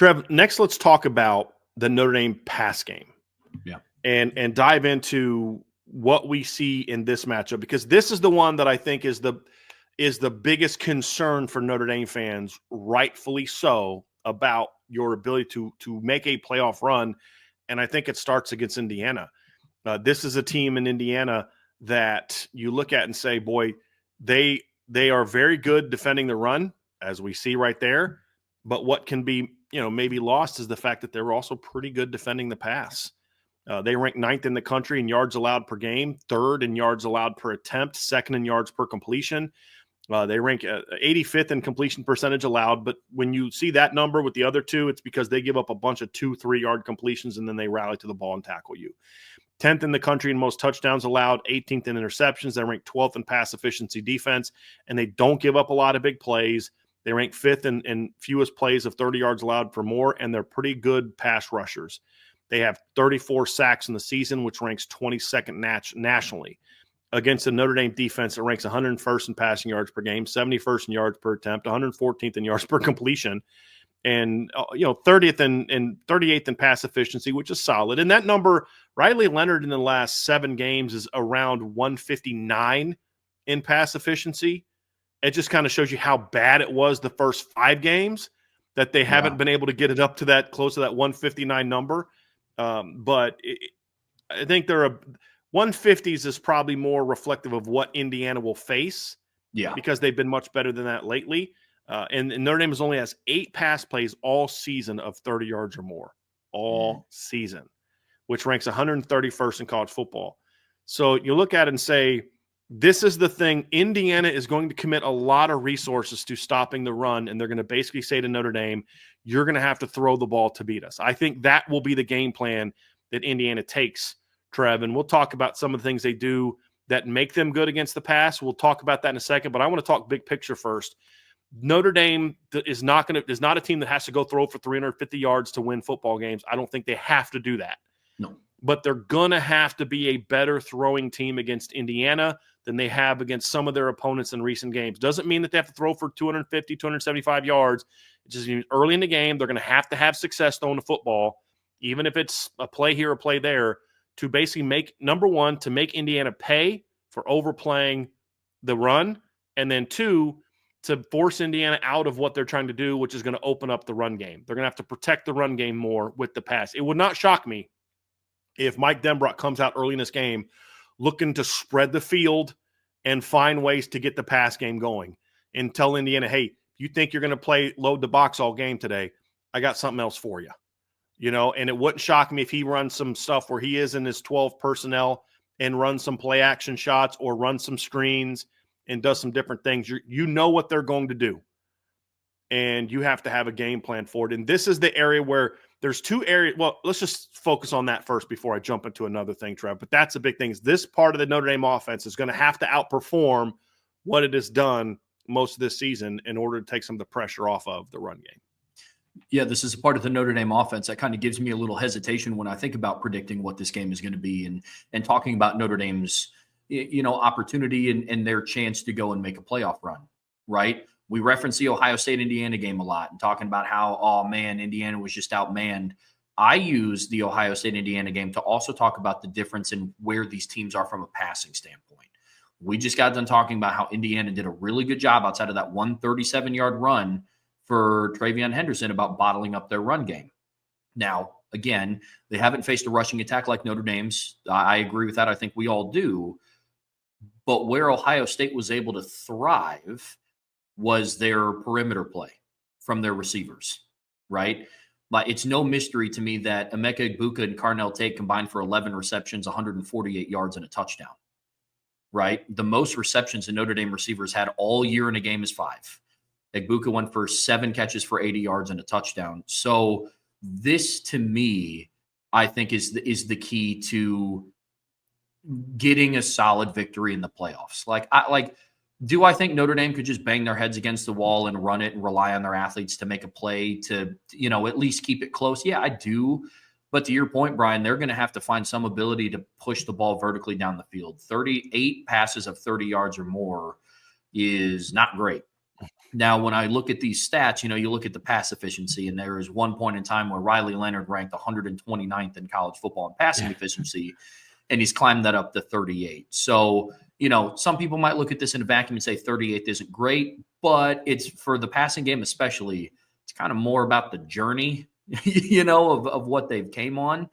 Trev, next let's talk about the Notre Dame pass game. Yeah. And dive into what we see in this matchup, because this is the one that I think is the biggest concern for Notre Dame fans, rightfully so, about your ability to make a playoff run. And I think it starts against Indiana. This is a team in Indiana that you look at and say, boy, they are very good defending the run, as we see right there. But what can be, maybe lost is the fact that they're also pretty good defending the pass. They rank 9th in the country in yards allowed per game, 3rd in yards allowed per attempt, 2nd in yards per completion. They rank 85th in completion percentage allowed. But when you see that number with the other two, it's because they give up a bunch of 2-3 yard completions and then they rally to the ball and tackle you. 10th in the country in most touchdowns allowed, 18th in interceptions. They rank 12th in pass efficiency defense, and they don't give up a lot of big plays. They rank 5th in fewest plays of 30 yards allowed for more, and they're pretty good pass rushers. They have 34 sacks in the season, which ranks 22nd nationally. Against the Notre Dame defense, it ranks 101st in passing yards per game, 71st in yards per attempt, 114th in yards per completion, and 30th and 38th in pass efficiency, which is solid. And that number, Riley Leonard in the last 7 games is around 159 in pass efficiency. It just kind of shows you how bad it was the first 5 games, that they haven't been able to get it up to that, close to that 159 number. I think 150s is probably more reflective of what Indiana will face, because they've been much better than that lately. And Notre Dame only has 8 pass plays all season of 30 yards or more, all season, which ranks 131st in college football. So you look at it and say, this is the thing. Indiana is going to commit a lot of resources to stopping the run, and they're going to basically say to Notre Dame, you're going to have to throw the ball to beat us. I think that will be the game plan that Indiana takes, Trev, and we'll talk about some of the things they do that make them good against the pass. We'll talk about that in a second, but I want to talk big picture first. Notre Dame is not a team that has to go throw for 350 yards to win football games. I don't think they have to do that. No. But they're going to have to be a better throwing team against Indiana than they have against some of their opponents in recent games. Doesn't mean that they have to throw for 250, 275 yards. It's just early in the game, they're going to have success throwing the football, even if it's a play here or play there, to basically make Indiana pay for overplaying the run, and then 2, to force Indiana out of what they're trying to do, which is going to open up the run game. They're going to have to protect the run game more with the pass. It would not shock me if Mike Denbrock comes out early in this game looking to spread the field and find ways to get the pass game going and tell Indiana, hey, you think you're going to load the box all game today, I got something else for you. And it wouldn't shock me if he runs some stuff where he is in his 12 personnel and runs some play action shots or runs some screens and does some different things. You know what they're going to do, and you have to have a game plan for it. And this is the area where there's 2 areas. Well, let's just focus on that first before I jump into another thing, Trev. But that's the big thing. Is this part of the Notre Dame offense is going to have to outperform what it has done most of this season in order to take some of the pressure off of the run game. Yeah, this is a part of the Notre Dame offense that kind of gives me a little hesitation when I think about predicting what this game is going to be and talking about Notre Dame's opportunity and their chance to go and make a playoff run, right? We reference the Ohio State-Indiana game a lot and talking about how, oh, man, Indiana was just outmanned. I use the Ohio State-Indiana game to also talk about the difference in where these teams are from a passing standpoint. We just got done talking about how Indiana did a really good job outside of that 137-yard run for Travion Henderson about bottling up their run game. Now, again, they haven't faced a rushing attack like Notre Dame's. I agree with that. I think we all do. But where Ohio State was able to thrive was their perimeter play from their receivers, right? But it's no mystery to me that Emeka Egbuka and Carnell Tate combined for 11 receptions, 148 yards, and a touchdown, right? The most receptions a Notre Dame receivers had all year in a game is 5. Egbuka went for 7 catches for 80 yards and a touchdown. So this, to me, I think is the key to getting a solid victory in the playoffs. Do I think Notre Dame could just bang their heads against the wall and run it and rely on their athletes to make a play to, at least keep it close? Yeah, I do. But to your point, Brian, they're going to have to find some ability to push the ball vertically down the field. 38 passes of 30 yards or more is not great. Now, when I look at these stats, you look at the pass efficiency, and there is one point in time where Riley Leonard ranked 129th in college football in passing efficiency, and he's climbed that up to 38. So, some people might look at this in a vacuum and say 38th isn't great, but it's for the passing game, especially, it's kind of more about the journey, of what they've came on.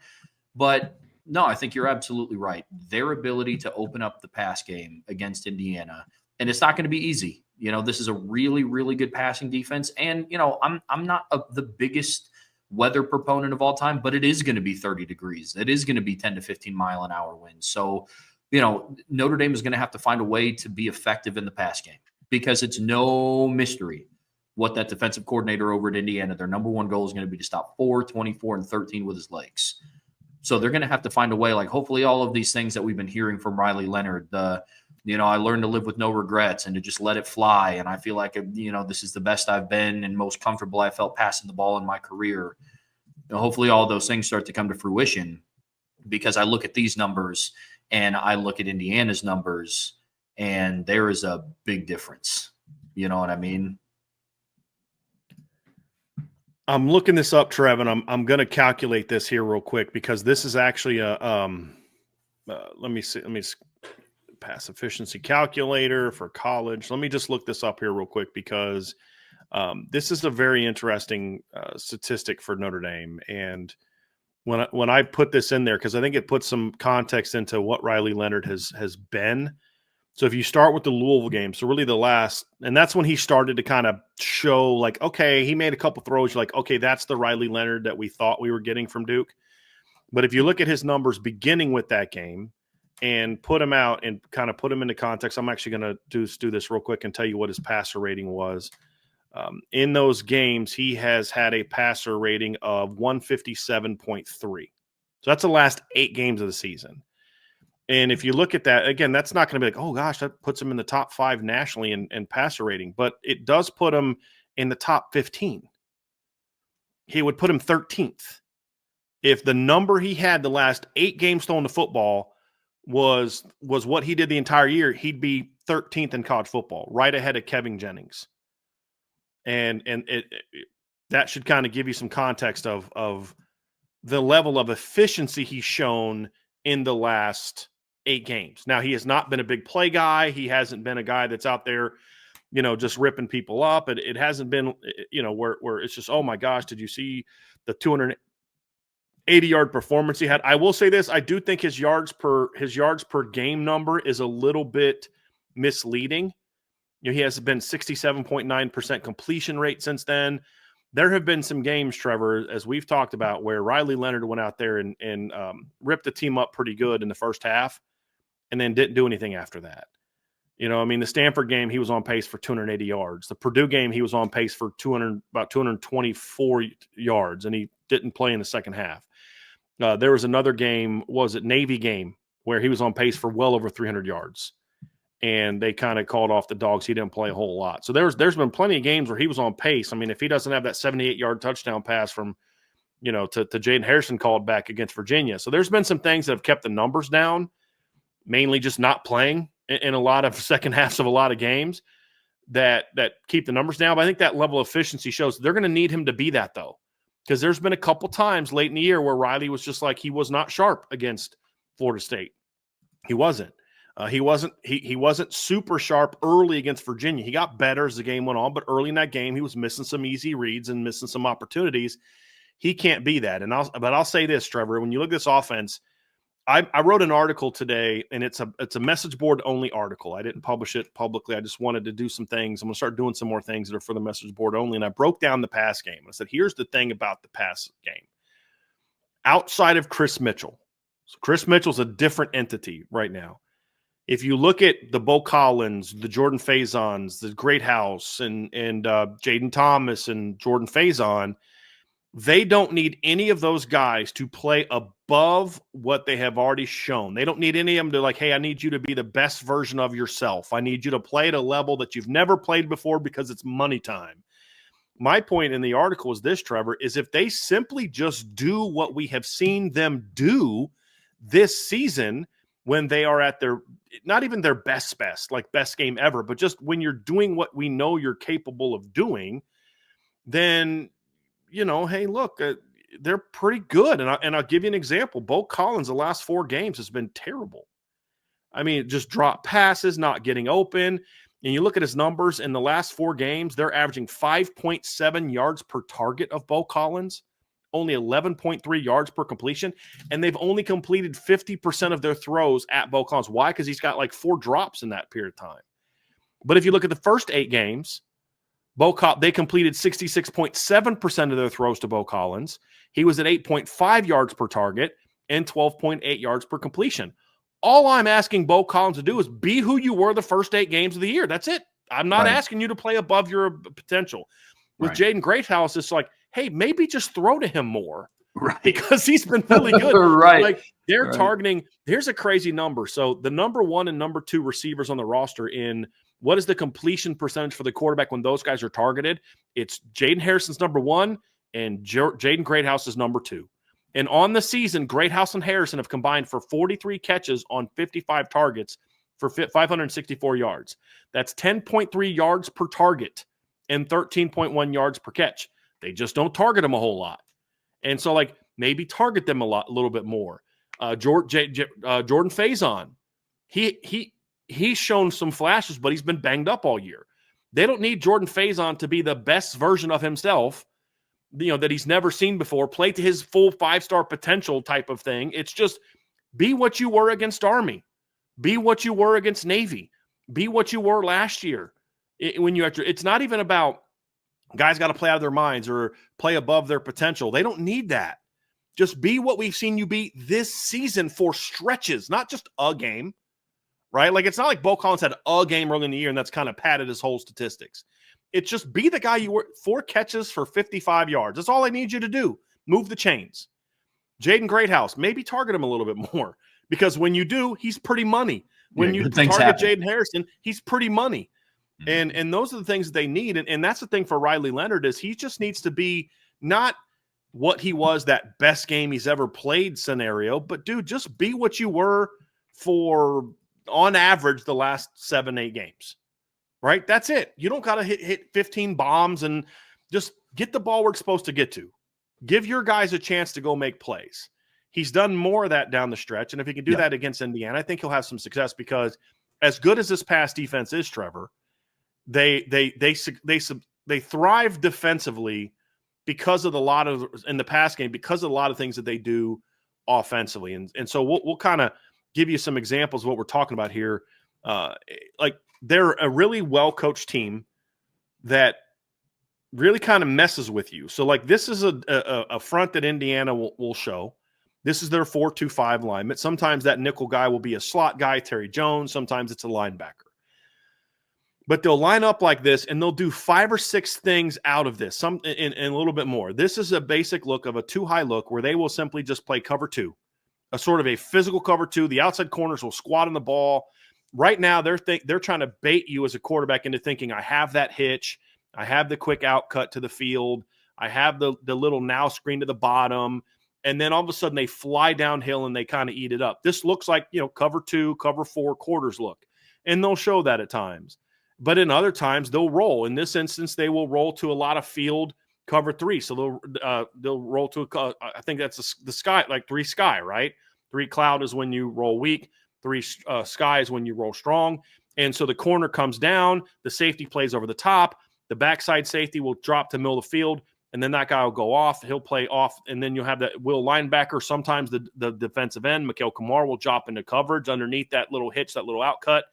But no, I think you're absolutely right. Their ability to open up the pass game against Indiana, and it's not going to be easy. This is a really, really good passing defense. And, I'm not the biggest weather proponent of all time, but it is going to be 30 degrees. It is going to be 10 to 15 mile an hour winds. So, Notre Dame is going to have to find a way to be effective in the pass game, because it's no mystery what that defensive coordinator over at Indiana, their number one goal is going to be to stop 4, 24, and 13 with his legs. So they're going to have to find a way, like hopefully all of these things that we've been hearing from Riley Leonard, I learned to live with no regrets and to just let it fly. And I feel like, this is the best I've been and most comfortable I felt passing the ball in my career. Hopefully all those things start to come to fruition, because I look at these numbers and I look at Indiana's numbers, and there is a big difference. You know what I mean? I'm looking this up, Trev, and I'm going to calculate this here real quick, because this is actually a let me see, pass efficiency calculator for college. Let me just look this up here real quick, because this is a very interesting statistic for Notre Dame. And when I put this in there, because I think it puts some context into what Riley Leonard has been. So if you start with the Louisville game, so really the last, and that's when he started to kind of show, like, okay, he made a couple throws. You're like, okay, that's the Riley Leonard that we thought we were getting from Duke. But if you look at his numbers beginning with that game and put him out and kind of put him into context, I'm actually going to do this real quick and tell you what his passer rating was. In those games, he has had a passer rating of 157.3. So that's the last 8 games of the season. And if you look at that, again, that's not going to be like, oh, gosh, that puts him in the top 5 nationally in passer rating. But it does put him in the top 15. He would put him 13th. If the number he had the last 8 games throwing the football was what he did the entire year, he'd be 13th in college football, right ahead of Kevin Jennings. And that should kind of give you some context of the level of efficiency he's shown in the last 8 games. Now, he has not been a big play guy. He hasn't been a guy that's out there, just ripping people up. It hasn't been, where it's just, oh my gosh, did you see the 280-yard performance he had? I will say this: I do think his yards per game number is a little bit misleading. He has been 67.9% completion rate since then. There have been some games, Trevor, as we've talked about, where Riley Leonard went out there and ripped the team up pretty good in the first half and then didn't do anything after that. The Stanford game, he was on pace for 280 yards. The Purdue game, he was on pace for about 224 yards, and he didn't play in the second half. There was another game, Navy game, where he was on pace for well over 300 yards. And they kind of called off the dogs. He didn't play a whole lot. So there's been plenty of games where he was on pace. I mean, if he doesn't have that 78-yard touchdown pass from, to Jaden Harrison called back against Virginia. So there's been some things that have kept the numbers down, mainly just not playing in a lot of second halves of a lot of games that keep the numbers down. But I think that level of efficiency shows they're going to need him to be that, though, because there's been a couple times late in the year where Riley was just like, he was not sharp against Florida State. He wasn't. He wasn't super sharp early against Virginia. He got better as the game went on, but early in that game, he was missing some easy reads and missing some opportunities. He can't be that. But I'll say this, Trevor, when you look at this offense, I wrote an article today, and it's a message board only article. I didn't publish it publicly. I just wanted to do some things. I'm going to start doing some more things that are for the message board only. And I broke down the pass game. I said, here's the thing about the pass game. Outside of Chris Mitchell, so Chris Mitchell's a different entity right now. If you look at the Bo Collins, the Jordan Faisons, the Greathouse, and Jaden Thomas and Jordan Faison, they don't need any of those guys to play above what they have already shown. They don't need any of them to like, hey, I need you to be the best version of yourself. I need you to play at a level that you've never played before because it's money time. My point in the article is this, Trevor, is if they simply just do what we have seen them do this season, when they are at their, not even their best, like best game ever, but just when you're doing what we know you're capable of doing, then, hey, look, they're pretty good. And I'll give you an example. Bo Collins, the last 4 games has been terrible. I mean, just drop passes, not getting open. And you look at his numbers in the last 4 games, they're averaging 5.7 yards per target of Bo Collins, only 11.3 yards per completion. And they've only completed 50% of their throws at Bo Collins. Why? Because he's got like 4 drops in that period of time. But if you look at the first 8 games, they completed 66.7% of their throws to Bo Collins. He was at 8.5 yards per target and 12.8 yards per completion. All I'm asking Bo Collins to do is be who you were the first 8 games of the year. That's it. I'm not asking you to play above your potential. With Jaden Greathouse, it's like, hey, maybe just throw to him more because he's been really good. Like they're targeting. Here's a crazy number. So the number 1 and number 2 receivers on the roster in what is the completion percentage for the quarterback when those guys are targeted? It's Jaden Harrison's number 1 and Jaden Greathouse is number 2. And on the season, Greathouse and Harrison have combined for 43 catches on 55 targets for 564 yards. That's 10.3 yards per target and 13.1 yards per catch. They just don't target them a whole lot. And so, like, maybe target them a little bit more. Jordan Faison, he's shown some flashes, but he's been banged up all year. They don't need Jordan Faison to be the best version of himself, that he's never seen before, play to his full 5-star potential type of thing. It's just be what you were against Army. Be what you were against Navy. Be what you were last year. It's not even about guys got to play out of their minds or play above their potential. They don't need that. Just be what we've seen you be this season for stretches, not just a game, right? Like, it's not like Bo Collins had a game early in the year and that's kind of padded his whole statistics. It's just be the guy you were. 4 catches for 55 yards. That's all I need you to do. Move the chains. Jaden Greathouse, maybe target him a little bit more because when you do, he's pretty money. When you target Jaden Harrison, he's pretty money. Mm-hmm. And those are the things that they need. And that's the thing for Riley Leonard is he just needs to be not what he was that best game he's ever played scenario, but dude, just be what you were for on average the last 7-8 games. Right? That's it. You don't got to hit 15 bombs and just get the ball where it's supposed to get to. Give your guys a chance to go make plays. He's done more of that down the stretch. And if he can do that against Indiana, I think he'll have some success because as good as this pass defense is, Trevor, they thrive defensively because of in the pass game, because of a lot of things that they do offensively. And so we'll kind of give you some examples of what we're talking about here. They're a really well-coached team that really kind of messes with you. So, like, this is a front that Indiana will show. This is their 4-2-5 alignment. Sometimes that nickel guy will be a slot guy, Terry Jones. Sometimes it's a linebacker. But they'll line up like this, and they'll do 5 or 6 things out of this, and a little bit more. This is a basic look of a 2-high look where they will simply just play cover 2, a sort of a physical cover 2. The outside corners will squat on the ball. Right now, they're trying to bait you as a quarterback into thinking, I have that hitch, I have the quick out cut to the field, I have the little now screen to the bottom, and then all of a sudden they fly downhill and they kind of eat it up. This looks like, cover 2, cover 4 quarters look, and they'll show that at times. But in other times, they'll roll. In this instance, they will roll to a lot of field cover 3. So they'll roll to I think that's the sky, like 3 sky, right? 3 cloud is when you roll weak. 3 sky is when you roll strong. And so the corner comes down, the safety plays over the top, the backside safety will drop to the middle of the field, and then that guy will go off. He'll play off, and then you'll have that will linebacker. Sometimes the defensive end, Mikael Kumar, will drop into coverage underneath that little hitch, that little out cut.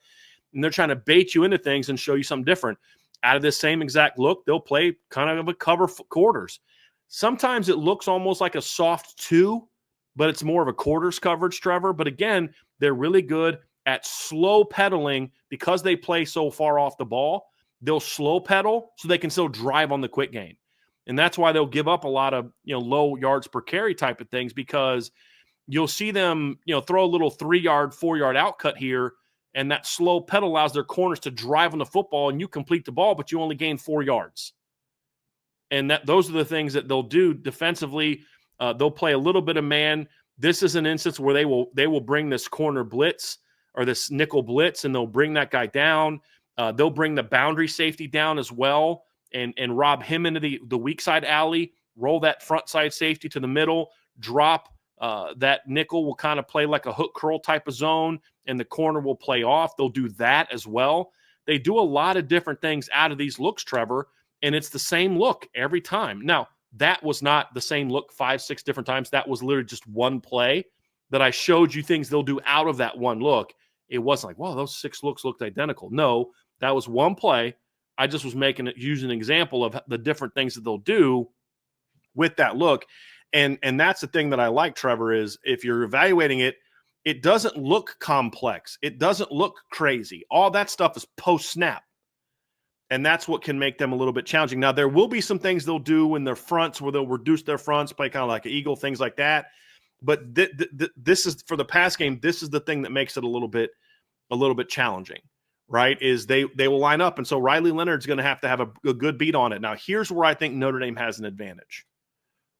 And they're trying to bait you into things and show you something different. Out of this same exact look, they'll play kind of a cover quarters. Sometimes it looks almost like a soft 2, but it's more of a quarters coverage, Trevor. But again, they're really good at slow pedaling because they play so far off the ball. They'll slow pedal so they can still drive on the quick game. And that's why they'll give up a lot of, low yards per carry type of things, because you'll see them, throw a little 3-yard, 4-yard out cut here, and that slow pedal allows their corners to drive on the football, and you complete the ball, but you only gain 4 yards. And those are the things that they'll do defensively. They'll play a little bit of man. This is an instance where they will bring this corner blitz or this nickel blitz, and they'll bring that guy down. They'll bring the boundary safety down as well, and rob him into the weak side alley, roll that front side safety to the middle, drop that nickel will kind of play like a hook curl type of zone, and the corner will play off. They'll do that as well. They do a lot of different things out of these looks, Trevor, and it's the same look every time. Now, that was not the same look 5-6 different times. That was literally just one play that I showed you things they'll do out of that one look. It wasn't like, wow, those 6 looks looked identical. No, that was one play. I just was using an example of the different things that they'll do with that look. And that's the thing that I like, Trevor, is if you're evaluating it, it doesn't look complex. It doesn't look crazy. All that stuff is post-snap. And that's what can make them a little bit challenging. Now, there will be some things they'll do in their fronts where they'll reduce their fronts, play kind of like an eagle, things like that. But this is, for the pass game, this is the thing that makes it a little bit challenging, right? Is they will line up. And so Riley Leonard's going to have a good beat on it. Now, here's where I think Notre Dame has an advantage.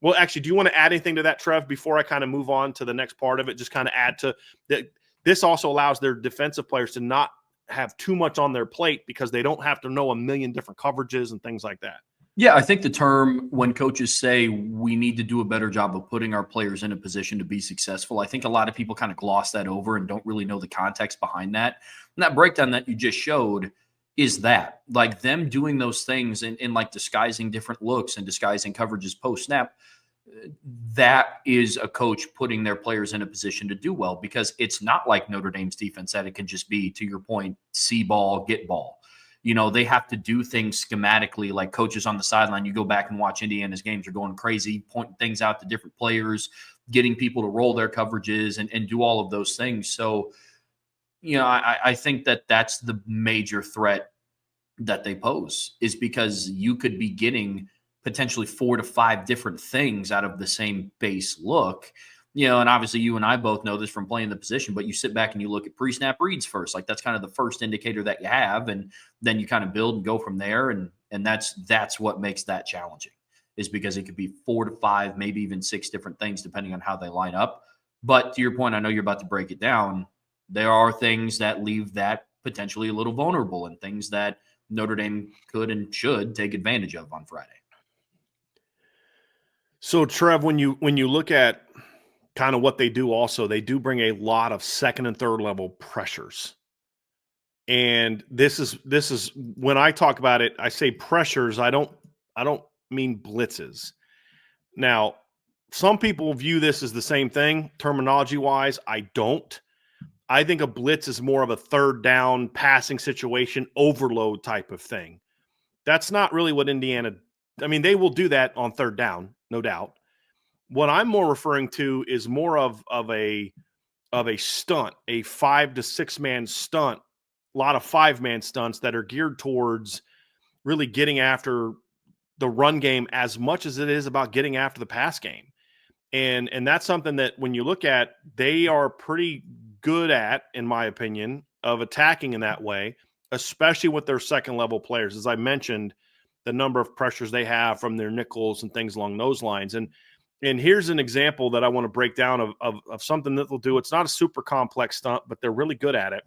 Well, actually, do you want to add anything to that, Trev, before I kind of move on to the next part of it? Just kind of add to that. This also allows their defensive players to not have too much on their plate because they don't have to know a million different coverages and things like that. Yeah, I think the term when coaches say we need to do a better job of putting our players in a position to be successful, I think a lot of people kind of gloss that over and don't really know the context behind that. And that breakdown that you just showed is that, like, them doing those things in like disguising different looks and disguising coverages post-snap, that is a coach putting their players in a position to do well, because it's not like Notre Dame's defense that it can just be, to your point, see ball, get ball. You know, they have to do things schematically, like coaches on the sideline. You go back and watch Indiana's games, are going crazy, pointing things out to different players, getting people to roll their coverages and do all of those things. So, you know, I think that that's the major threat that they pose, is because you could be getting potentially 4 to 5 different things out of the same base look. You know, and obviously you and I both know this from playing the position, but you sit back and you look at pre-snap reads first. Like, that's kind of the first indicator that you have, and then you kind of build and go from there. And that's what makes that challenging, is because it could be 4 to 5, maybe even 6 different things depending on how they line up. But to your point, I know you're about to break it down. There are things that leave that potentially a little vulnerable, and things that Notre Dame could and should take advantage of on Friday. So, Trev, when you look at kind of what they do, also, they do bring a lot of second and third level pressures. And this is when I talk about it, I say pressures. I don't mean blitzes. Now, some people view this as the same thing terminology wise. I don't. I think a blitz is more of a third down passing situation, overload type of thing. That's not really what Indiana. I mean, they will do that on third down, no doubt. What I'm more referring to is more of a stunt, a 5 to 6 man stunt, a lot of 5-man stunts that are geared towards really getting after the run game as much as it is about getting after the pass game. And that's something that when you look at, they are pretty good at, in my opinion, of attacking in that way, especially with their second level players. As I mentioned, the number of pressures they have from their nickels and things along those lines. And here's an example that I want to break down of something that they'll do. It's not a super complex stunt, but they're really good at it.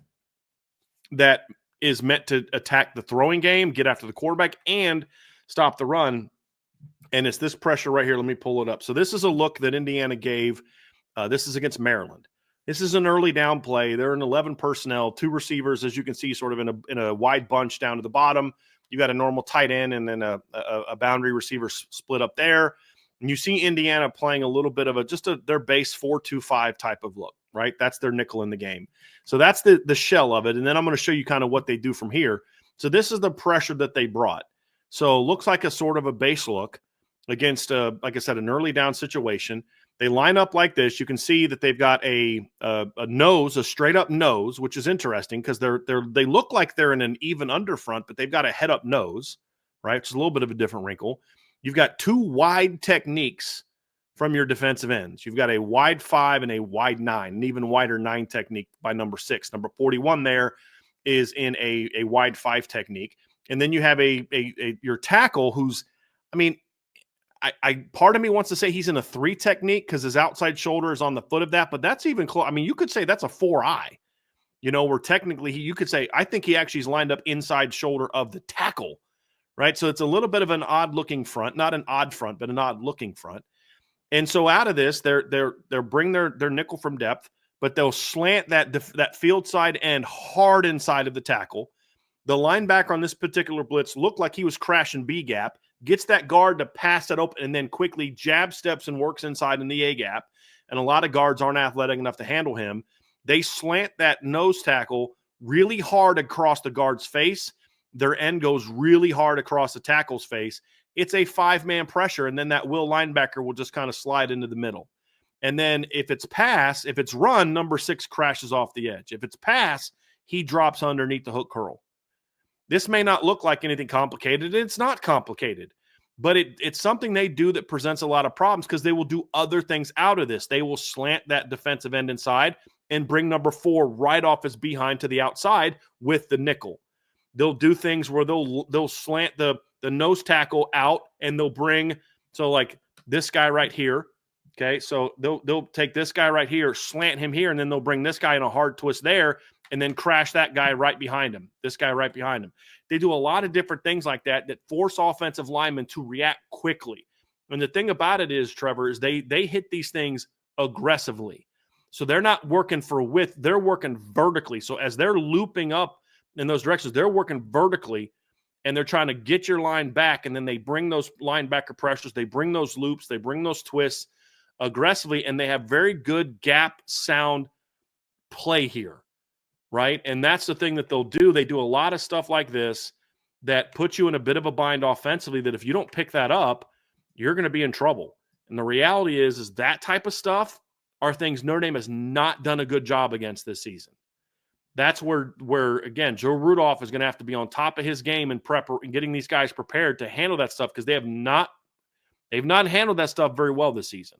That is meant to attack the throwing game, get after the quarterback, and stop the run. And it's this pressure right here. Let me pull it up. So this is a look that Indiana gave. This is against Maryland. This is an early down play. They're in 11 personnel, 2 receivers, as you can see, sort of in a wide bunch down to the bottom. You got a normal tight end and then a boundary receiver split up there. And you see Indiana playing a little bit of their base 4-2-5 type of look, right? That's their nickel in the game. So that's the shell of it. And then I'm going to show you kind of what they do from here. So this is the pressure that they brought. So it looks like a sort of a base look against, like I said, an early down situation. They line up like this. You can see that they've got a nose, a straight up nose, which is interesting because they look like they're in an even underfront, but they've got a head up nose, right? It's a little bit of a different wrinkle. You've got 2 wide techniques from your defensive ends. You've got a wide 5 and a wide 9, an even wider 9 technique by number 6. Number 41 there is in a wide 5 technique. And then you have your tackle who's, I mean, I part of me wants to say he's in a 3 technique because his outside shoulder is on the foot of that, but that's even close. I mean, you could say that's a 4-eye, where technically you could say, I think he actually is lined up inside shoulder of the tackle, right? So it's a little bit of an odd looking front, not an odd front, but an odd looking front. And so out of this, they'll bring their nickel from depth, but they'll slant that field side end hard inside of the tackle. The linebacker on this particular blitz looked like he was crashing B gap, gets that guard to pass it open, and then quickly jab steps and works inside in the A gap. And a lot of guards aren't athletic enough to handle him. They slant that nose tackle really hard across the guard's face. Their end goes really hard across the tackle's face. It's a 5-man pressure, and then that will linebacker will just kind of slide into the middle. And then if it's pass, if it's run, number 6 crashes off the edge. If it's pass, he drops underneath the hook curl. This may not look like anything complicated. It's not complicated, but it's something they do that presents a lot of problems because they will do other things out of this. They will slant that defensive end inside and bring number 4 right off his behind to the outside with the nickel. They'll do things where they'll slant the nose tackle out and they'll bring, so like this guy right here. Okay, so they'll take this guy right here, slant him here, and then they'll bring this guy in a hard twist there, and then crash that guy right behind him, this guy right behind him. They do a lot of different things like that force offensive linemen to react quickly. And the thing about it is, Trevor, is they hit these things aggressively. So they're not working for width, they're working vertically. So as they're looping up in those directions, they're working vertically, and they're trying to get your line back, and then they bring those linebacker pressures, they bring those loops, they bring those twists aggressively, and they have very good gap sound play here, right? And that's the thing that they'll do. They do a lot of stuff like this that puts you in a bit of a bind offensively, that if you don't pick that up, you're going to be in trouble. And the reality is that type of stuff are things Notre Dame has not done a good job against this season. That's where again, Joe Rudolph is going to have to be on top of his game and getting these guys prepared to handle that stuff, because they've not handled that stuff very well this season.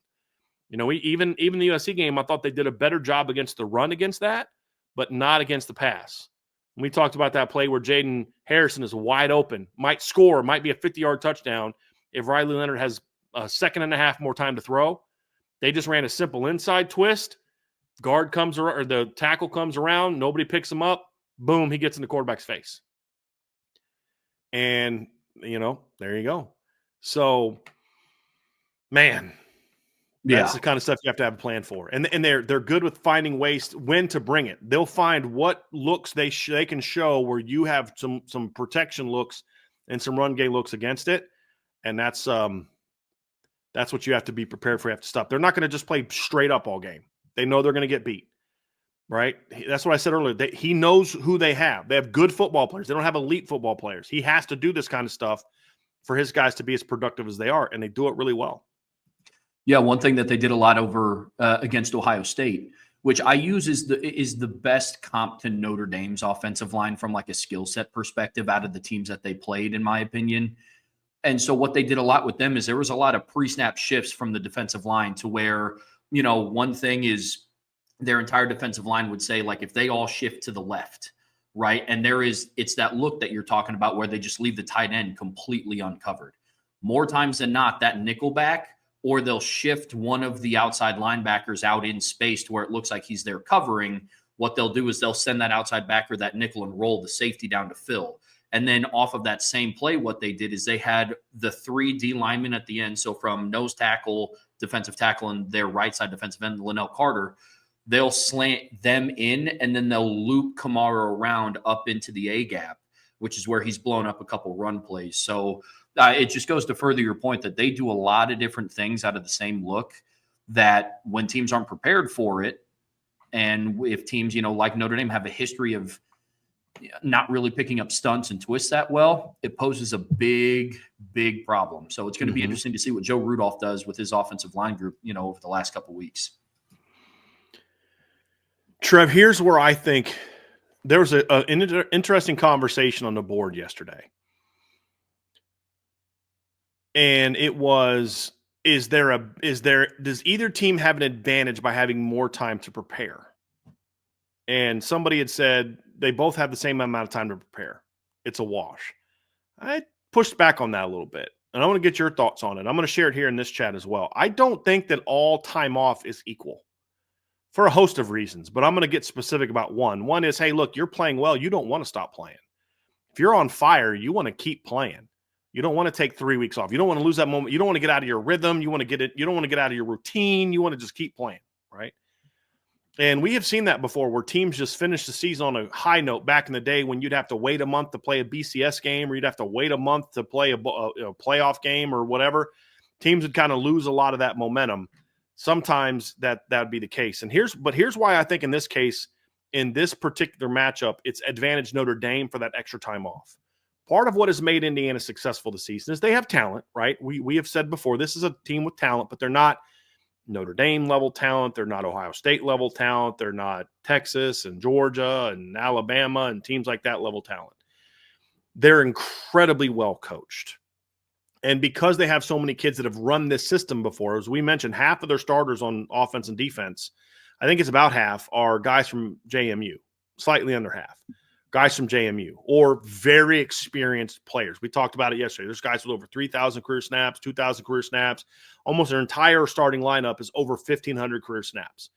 Even the USC game, I thought they did a better job against the run against that, but not against the pass. And we talked about that play where Jaden Harrison is wide open, might score, might be a 50-yard touchdown if Riley Leonard has a second and a half more time to throw. They just ran a simple inside twist. Guard comes around, or the tackle comes around, nobody picks him up. Boom, he gets in the quarterback's face. And, there you go. So, man, that's the kind of stuff you have to have a plan for. And they're good with finding ways when to bring it. They'll find what looks they can show where you have some protection looks and some run game looks against it. And that's what you have to be prepared for. You have to stop. They're not going to just play straight up all game. They know they're going to get beat, right? That's what I said earlier. He knows who they have. They have good football players. They don't have elite football players. He has to do this kind of stuff for his guys to be as productive as they are, and they do it really well. Yeah, one thing that they did a lot over against Ohio State, which I use is the best comp to Notre Dame's offensive line from like a skill set perspective out of the teams that they played, in my opinion. And so what they did a lot with them is there was a lot of pre-snap shifts from the defensive line to where, one thing is their entire defensive line would say, like, if they all shift to the left, right? And it's that look that you're talking about where they just leave the tight end completely uncovered. More times than not, that nickel back, or they'll shift one of the outside linebackers out in space to where it looks like he's there covering. What they'll do is they'll send that outside backer, that nickel, and roll the safety down to fill. And then off of that same play, what they did is they had the 3 D linemen at the end. So from nose tackle, defensive tackle, and their right side defensive end, Linnell Carter, they'll slant them in, and then they'll loop Kamara around up into the A gap, which is where he's blown up a couple run plays. So it just goes to further your point that they do a lot of different things out of the same look, that when teams aren't prepared for it, and if teams, like Notre Dame have a history of not really picking up stunts and twists that well, it poses a big, big problem. So it's going to be interesting to see what Joe Rudolph does with his offensive line group, over the last couple of weeks. Trev, here's where I think there was an interesting conversation on the board yesterday. And it was, does either team have an advantage by having more time to prepare? And somebody had said they both have the same amount of time to prepare. It's a wash. I pushed back on that a little bit. and I want to get your thoughts on it. I'm going to share it here in this chat as well. I don't think that all time off is equal for a host of reasons, but I'm going to get specific about one. One is, hey, look, you're playing well. You don't want to stop playing. If you're on fire, you want to keep playing. You don't want to take 3 weeks off. You don't want to lose that moment. You don't want to get out of your rhythm. You want to get it. You don't want to get out of your routine. You want to just keep playing, right? And we have seen that before where teams just finish the season on a high note back in the day when you'd have to wait a month to play a BCS game or you'd have to wait a month to play a playoff game or whatever. Teams would kind of lose a lot of that momentum. Sometimes that would be the case. And here's why I think in this case, in this particular matchup, it's advantage Notre Dame for that extra time off. Part of what has made Indiana successful this season is they have talent, right? We have said before, this is a team with talent, but they're not Notre Dame level talent. They're not Ohio State level talent. They're not Texas and Georgia and Alabama and teams like that level talent. They're incredibly well coached. And because they have so many kids that have run this system before, as we mentioned, half of their starters on offense and defense, I think it's about half, are guys from JMU, slightly under half. Guys from JMU or very experienced players. We talked about it yesterday. There's guys with over 3,000 career snaps, 2,000 career snaps. Almost their entire starting lineup is over 1,500 career snaps.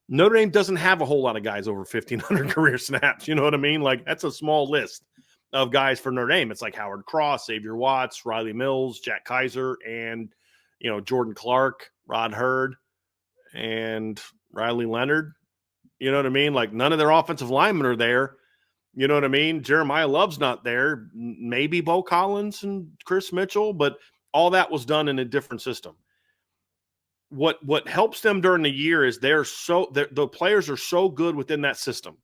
Notre Dame doesn't have a whole lot of guys over 1,500 career snaps. You know what I mean? Like, that's a small list of guys for Notre Dame. It's like Howard Cross, Xavier Watts, Riley Mills, Jack Kaiser, and, Jordan Clark, Rod Hurd, and Riley Leonard. You know what I mean? Like, none of their offensive linemen are there. You know what I mean? Jeremiah Love's not there. Maybe Bo Collins and Chris Mitchell, but all that was done in a different system. What helps them during the year is the players are so good within that system,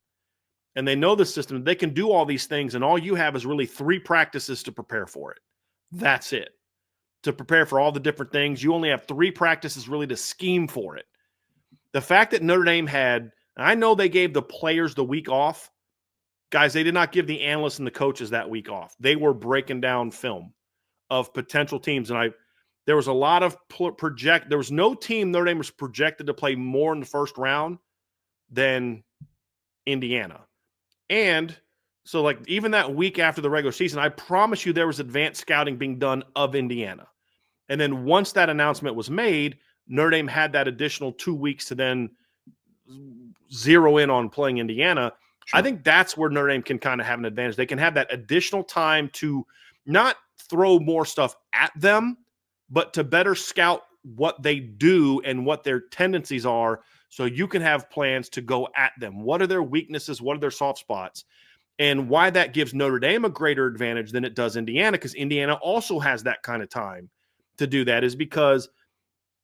and they know the system. They can do all these things, and all you have is really 3 practices to prepare for it. That's it. To prepare for all the different things, you only have 3 practices really to scheme for it. The fact that Notre Dame had, and I know they gave the players the week off. Guys, they did not give the analysts and the coaches that week off. They were breaking down film of potential teams. And there was a lot of there was no team Notre Dame was projected to play more in the first round than Indiana. And so, like, even that week after the regular season, I promise you there was advanced scouting being done of Indiana. And then once that announcement was made, Notre Dame had that additional 2 weeks to then zero in on playing Indiana. Sure. I think that's where Notre Dame can kind of have an advantage. They can have that additional time to not throw more stuff at them, but to better scout what they do and what their tendencies are so you can have plans to go at them. What are their weaknesses? What are their soft spots? And why that gives Notre Dame a greater advantage than it does Indiana, because Indiana also has that kind of time to do that, is because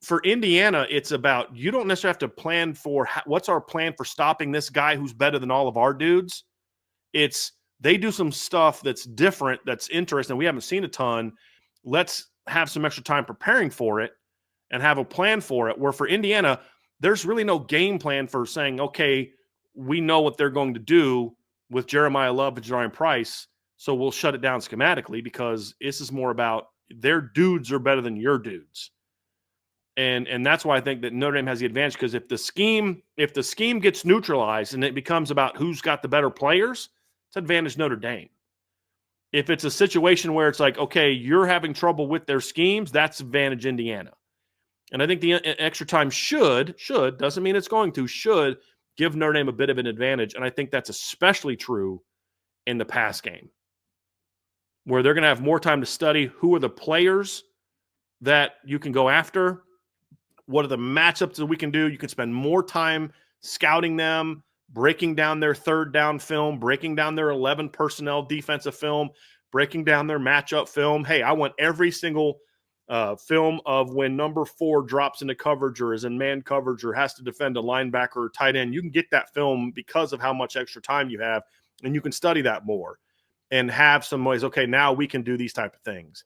for Indiana, it's about, you don't necessarily have to plan for what's our plan for stopping this guy who's better than all of our dudes. It's they do some stuff that's different, that's interesting. We haven't seen a ton. Let's have some extra time preparing for it and have a plan for it. Where for Indiana, there's really no game plan for saying, okay, we know what they're going to do with Jeremiah Love and Jadarian Price, so we'll shut it down schematically, because this is more about their dudes are better than your dudes. And that's why I think that Notre Dame has the advantage, because if the scheme gets neutralized and it becomes about who's got the better players, it's advantage Notre Dame. If it's a situation where it's like, okay, you're having trouble with their schemes, that's advantage Indiana. And I think the extra time should, doesn't mean it's going to, should give Notre Dame a bit of an advantage. And I think that's especially true in the pass game, where they're going to have more time to study who are the players that you can go after. What are the matchups that we can do? You can spend more time scouting them, breaking down their third down film, breaking down their 11 personnel defensive film, breaking down their matchup film. Hey, I want every single film of when number 4 drops into coverage or is in man coverage or has to defend a linebacker or tight end. You can get that film because of how much extra time you have, and you can study that more and have some ways, okay, now we can do these type of things.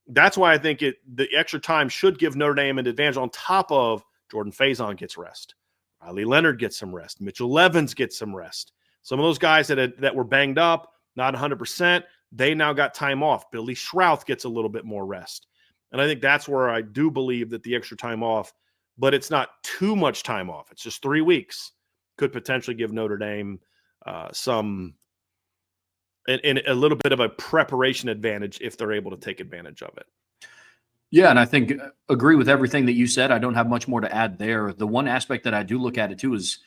That's why I think the extra time should give Notre Dame an advantage, on top of Jordan Faison gets rest. Riley Leonard gets some rest. Mitchell Evans gets some rest. Some of those guys that were banged up, not 100%, they now got time off. Billy Schrouth gets a little bit more rest. And I think that's where I do believe that the extra time off, but it's not too much time off. It's just 3 weeks, could potentially give Notre Dame a little bit of a preparation advantage if they're able to take advantage of it. Yeah, and I think agree with everything that you said. I don't have much more to add there. The one aspect that I do look at it too is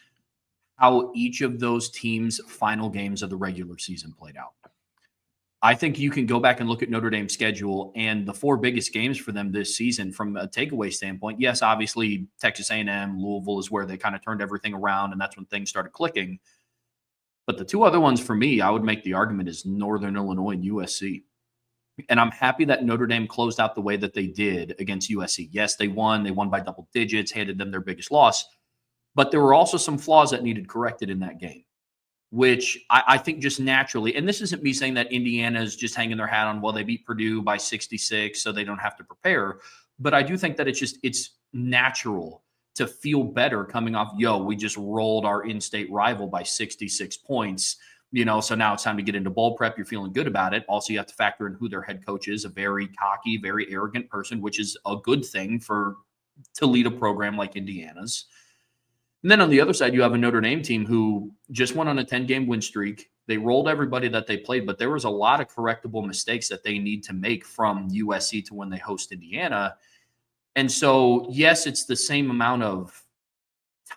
how each of those teams' final games of the regular season played out. I think you can go back and look at Notre Dame's schedule and the four biggest games for them this season from a takeaway standpoint. Yes, obviously Texas A&M, Louisville is where they kind of turned everything around, and that's when things started clicking. But the two other ones for me, I would make the argument is Northern Illinois and USC. And I'm happy that Notre Dame closed out the way that they did against USC. Yes, they won. They won by double digits, handed them their biggest loss. But there were also some flaws that needed corrected in that game, which I think just naturally, and this isn't me saying that Indiana is just hanging their hat on, well, they beat Purdue by 66, so they don't have to prepare. But I do think that it's natural to feel better coming off, we just rolled our in-state rival by 66 points. So now it's time to get into bowl prep. You're feeling good about it. Also, you have to factor in who their head coach is, a very cocky, very arrogant person, which is a good thing to lead a program like Indiana's. And then on the other side, you have a Notre Dame team who just went on a 10-game win streak. They rolled everybody that they played, but there was a lot of correctable mistakes that they need to make from USC to when they host Indiana. And so, yes, it's the same amount of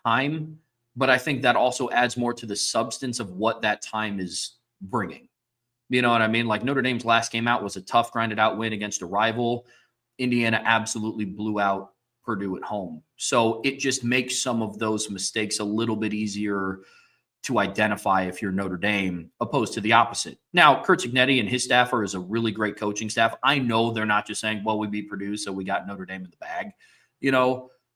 time, but I think that also adds more to the substance of what that time is bringing. You know what I mean? Like Notre Dame's last game out was a tough, grinded out win against a rival. Indiana absolutely blew out Purdue at home. So it just makes some of those mistakes a little bit easier to identify if you're Notre Dame, opposed to the opposite. Now, Kurt Cignetti and his staffer is a really great coaching staff. I know they're not just saying, well, we beat Purdue, so we got Notre Dame in the bag,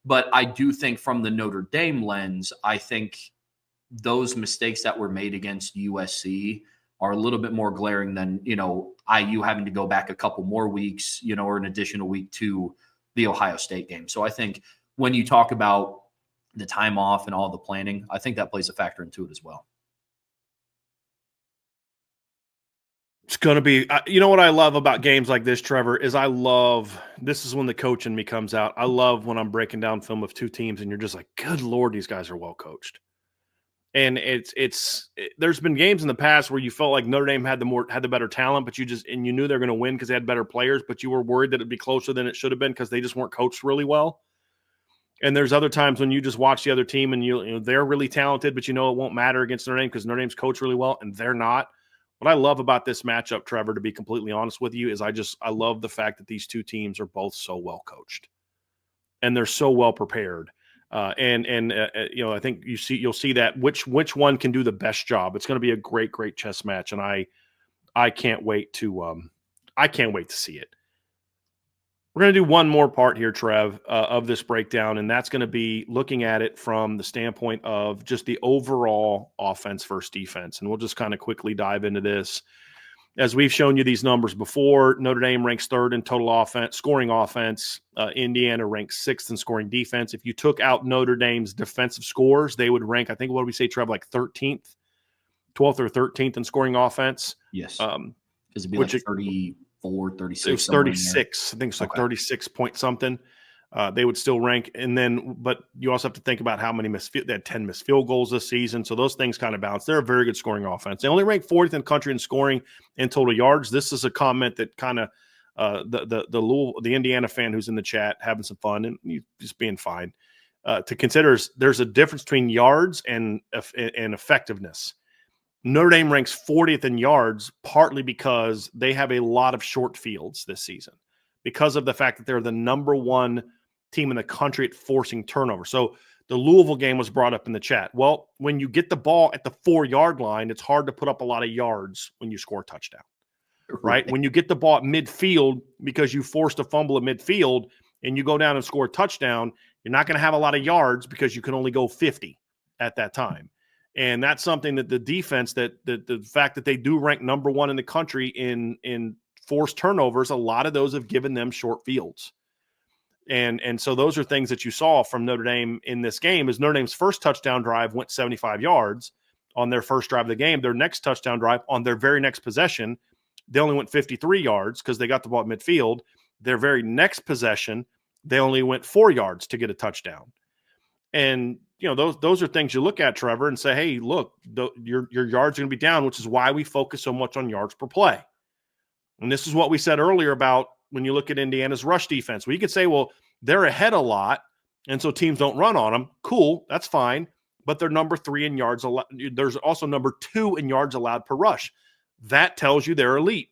but I do think from the Notre Dame lens, I think those mistakes that were made against USC are a little bit more glaring than, IU having to go back a couple more weeks, or an additional week to the Ohio State game. So I think when you talk about the time off and all the planning, I think that plays a factor into it as well. It's going to be, what I love about games like this, Trevor, is this is when the coach in me comes out. I love when I'm breaking down film of two teams and you're just like, good Lord, these guys are well coached. And there's been games in the past where you felt like Notre Dame had the better talent, but you knew they're going to win because they had better players, but you were worried that it'd be closer than it should have been because they just weren't coached really well. And there's other times when you just watch the other team and they're really talented, but it won't matter against Notre Dame because Notre Dame's coached really well and they're not. What I love about this matchup, Trevor, to be completely honest with you, is I love the fact that these two teams are both so well coached and they're so well prepared. I think you'll see that which one can do the best job. It's going to be a great chess match, and I can't wait to see it. We're going to do one more part here, Trev, of this breakdown, and that's going to be looking at it from the standpoint of just the overall offense versus defense, and we'll just kind of quickly dive into this. As we've shown you these numbers before, Notre Dame ranks third in total offense, scoring offense. Indiana ranks sixth in scoring defense. If you took out Notre Dame's defensive scores, they would rank, I think, what do we say, Trev, like 13th, 12th or 13th in scoring offense? Yes. Because it'd be like 34, 36. It was 36. I think it's like 36 point something. They would still rank. But you also have to think about how many they had 10 missed field goals this season. So those things kind of balance. They're a very good scoring offense. They only rank 40th in the country in scoring and total yards. This is a comment that kind of the Indiana fan who's in the chat having some fun and just being fine to consider. There's a difference between yards and effectiveness. Notre Dame ranks 40th in yards, partly because they have a lot of short fields this season because of the fact that they're the number one team in the country at forcing turnover. So the Louisville game was brought up in the chat. Well, when you get the ball at the 4-yard line, it's hard to put up a lot of yards when you score a touchdown, right? When you get the ball at midfield because you forced a fumble at midfield and you go down and score a touchdown, you're not going to have a lot of yards because you can only go 50 at that time. And that's something that the defense, that the fact that they do rank number one in the country in forced turnovers, a lot of those have given them short fields. And so those are things that you saw from Notre Dame in this game. Is Notre Dame's first touchdown drive went 75 yards on their first drive of the game. Their next touchdown drive on their very next possession, they only went 53 yards because they got the ball at midfield. Their very next possession, they only went 4 yards to get a touchdown. And those are things you look at, Trevor, and say, hey, look, your yards are going to be down, which is why we focus so much on yards per play. And this is what we said earlier about when you look at Indiana's rush defense. Well, you could say, well, they're ahead a lot, and so teams don't run on them. Cool, that's fine. But they're number 3 in yards. There's also number 2 in yards allowed per rush. That tells you they're elite.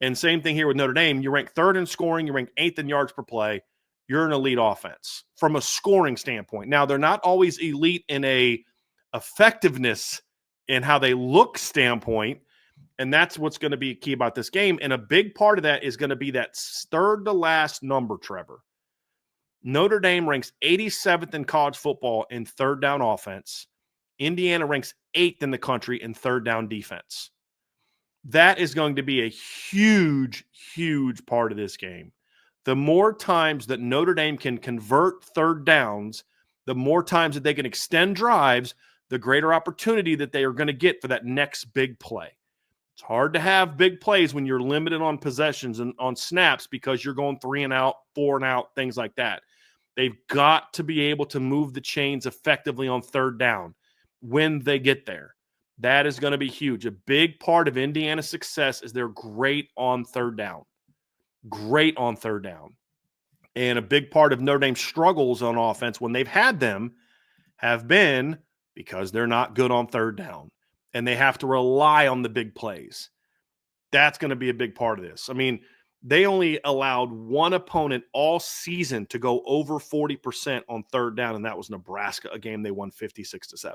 And same thing here with Notre Dame. You rank 3rd in scoring. You rank 8th in yards per play. You're an elite offense from a scoring standpoint. Now, they're not always elite in a effectiveness in how they look standpoint, and that's what's going to be key about this game. And a big part of that is going to be that 3rd to last number, Trevor. Notre Dame ranks 87th in college football in 3rd down offense. Indiana ranks 8th in the country in 3rd down defense. That is going to be a huge, huge part of this game. The more times that Notre Dame can convert 3rd downs, the more times that they can extend drives, the greater opportunity that they are going to get for that next big play. It's hard to have big plays when you're limited on possessions and on snaps because you're going 3 and out, 4 and out, things like that. They've got to be able to move the chains effectively on 3rd down when they get there. That is going to be huge. A big part of Indiana's success is they're great on 3rd down. Great on 3rd down. And a big part of Notre Dame's struggles on offense when they've had them have been because they're not good on 3rd down. And they have to rely on the big plays. That's going to be a big part of this. I mean, they only allowed one opponent all season to go over 40% on 3rd down, and that was Nebraska, a game they won 56-7.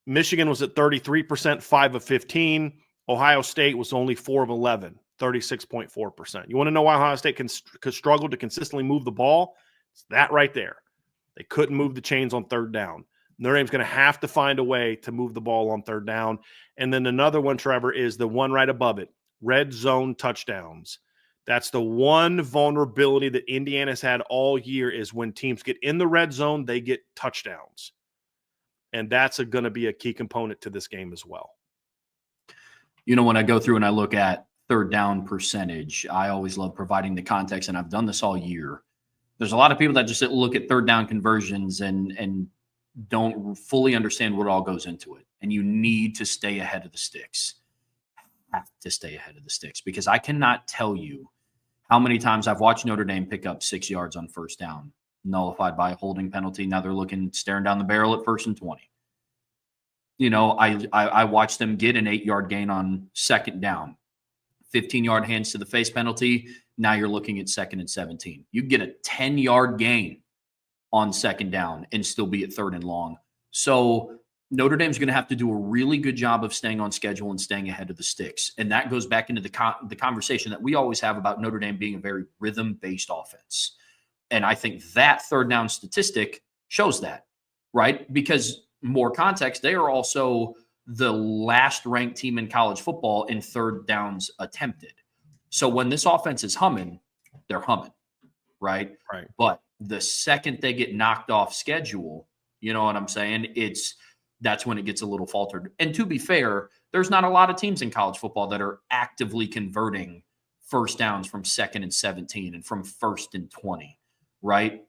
Michigan was at 33%, 5 of 15. Ohio State was only 4 of 11, 36.4%. You want to know why Ohio State can struggle to consistently move the ball? It's that right there. They couldn't move the chains on 3rd down. Notre Dame's going to have to find a way to move the ball on 3rd down. And then another one, Trevor, is the one right above it, red zone touchdowns. That's the one vulnerability that Indiana's had all year is when teams get in the red zone, they get touchdowns. And that's going to be a key component to this game as well. You know, when I go through and I look at 3rd down percentage, I always love providing the context, and I've done this all year. There's a lot of people that just look at 3rd down conversions and don't fully understand what all goes into it. And you need to stay ahead of the sticks. Have to stay ahead of the sticks because I cannot tell you how many times I've watched Notre Dame pick up 6 yards on 1st down, nullified by a holding penalty. Now they're staring down the barrel at 1st and 20. You know, I watched them get an 8-yard gain on 2nd down, 15-yard hands to the face penalty. Now you're looking at 2nd and 17. You get a 10-yard gain on 2nd down and still be at 3rd and long. So Notre Dame's going to have to do a really good job of staying on schedule and staying ahead of the sticks. And that goes back into the conversation that we always have about Notre Dame being a very rhythm-based offense. And I think that 3rd down statistic shows that, right? Because more context, they are also the last ranked team in college football in 3rd downs attempted. So when this offense is humming, they're humming, right? Right. But the second they get knocked off schedule, you know what I'm saying? That's when it gets a little faltered. And to be fair, there's not a lot of teams in college football that are actively converting 1st downs from 2nd and 17 and from 1st and 20, right?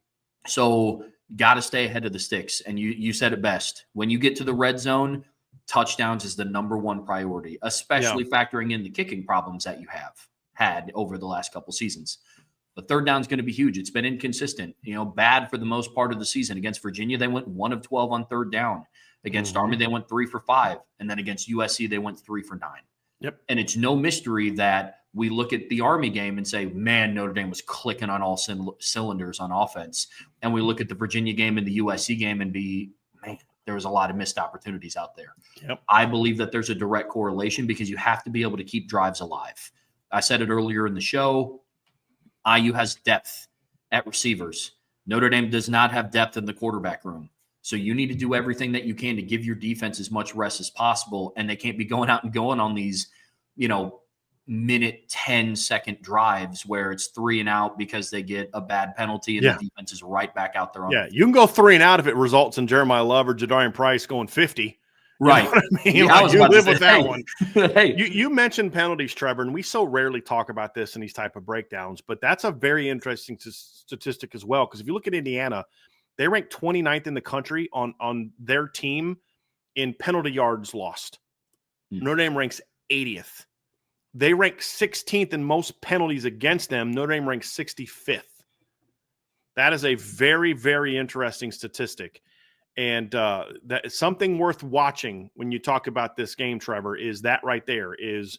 So got to stay ahead of the sticks. And you said it best. When you get to the red zone, touchdowns is the number one priority, especially factoring in the kicking problems that you have had over the last couple seasons. The 3rd down is going to be huge. It's been inconsistent, bad for the most part of the season. Against Virginia, they went 1 of 12 on 3rd down. Against Army, they went 3 for 5. And then against USC, they went 3 for 9. Yep. And it's no mystery that we look at the Army game and say, man, Notre Dame was clicking on all cylinders on offense. And we look at the Virginia game and the USC game and man, there was a lot of missed opportunities out there. Yep. I believe that there's a direct correlation because you have to be able to keep drives alive. I said it earlier in the show. IU has depth at receivers. Notre Dame does not have depth in the quarterback room. So you need to do everything that you can to give your defense as much rest as possible. And they can't be going out and going on these, minute 10-second drives where it's 3 and out because they get a bad penalty and the defense is right back out there. You can go 3 and out if it results in Jeremiah Love or Jadarian Price going 50. Right. You know what I mean? Yeah, I was you about live to with say, that one. Hey. You mentioned penalties, Trevor, and we so rarely talk about this in these type of breakdowns, but that's a very interesting statistic as well. Because if you look at Indiana, they rank 29th in the country on their team in penalty yards lost. Notre Dame ranks 80th. They rank 16th in most penalties against them. Notre Dame ranks 65th. That is a very, very interesting statistic. And that is something worth watching when you talk about this game, Trevor, is that right there, is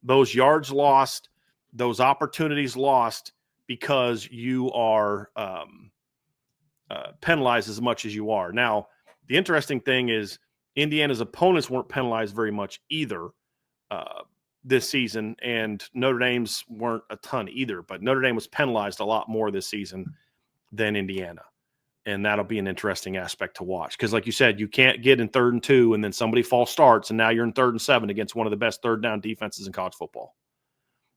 those yards lost, those opportunities lost because you are penalized as much as you are. Now, the interesting thing is Indiana's opponents weren't penalized very much either this season, and Notre Dame's weren't a ton either, but Notre Dame was penalized a lot more this season than Indiana. And that'll be an interesting aspect to watch. Because like you said, you can't get in 3rd and 2 and then somebody false starts and now you're in 3rd and 7 against one of the best third down defenses in college football.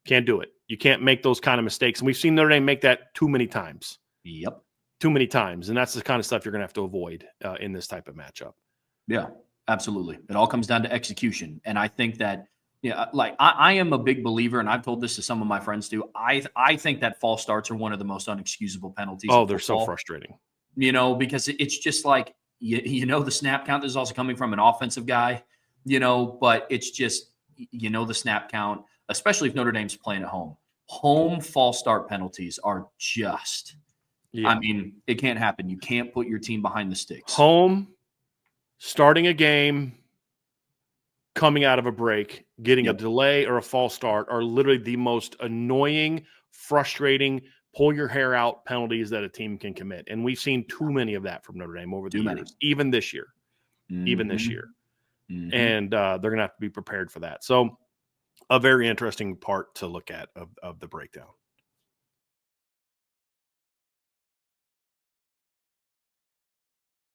Can't do it. You can't make those kind of mistakes. And we've seen Notre Dame make that too many times. Yep. Too many times. And that's the kind of stuff you're going to have to avoid in this type of matchup. Yeah, absolutely. It all comes down to execution. And I think that, like I am a big believer, and I've told this to some of my friends too. I think that false starts are one of the most unexcusable penalties. Oh, they're so frustrating. Because it's just like, the snap count is also coming from an offensive guy, but it's just, the snap count, especially if Notre Dame's playing at home. Home false start penalties are just, it can't happen. You can't put your team behind the sticks. Home, starting a game, coming out of a break, getting a delay or a false start are literally the most annoying, frustrating, pull your hair out penalties that a team can commit. And we've seen too many of that from Notre Dame over the years, even this year. Mm-hmm. And they're going to have to be prepared for that. So a very interesting part to look at of the breakdown.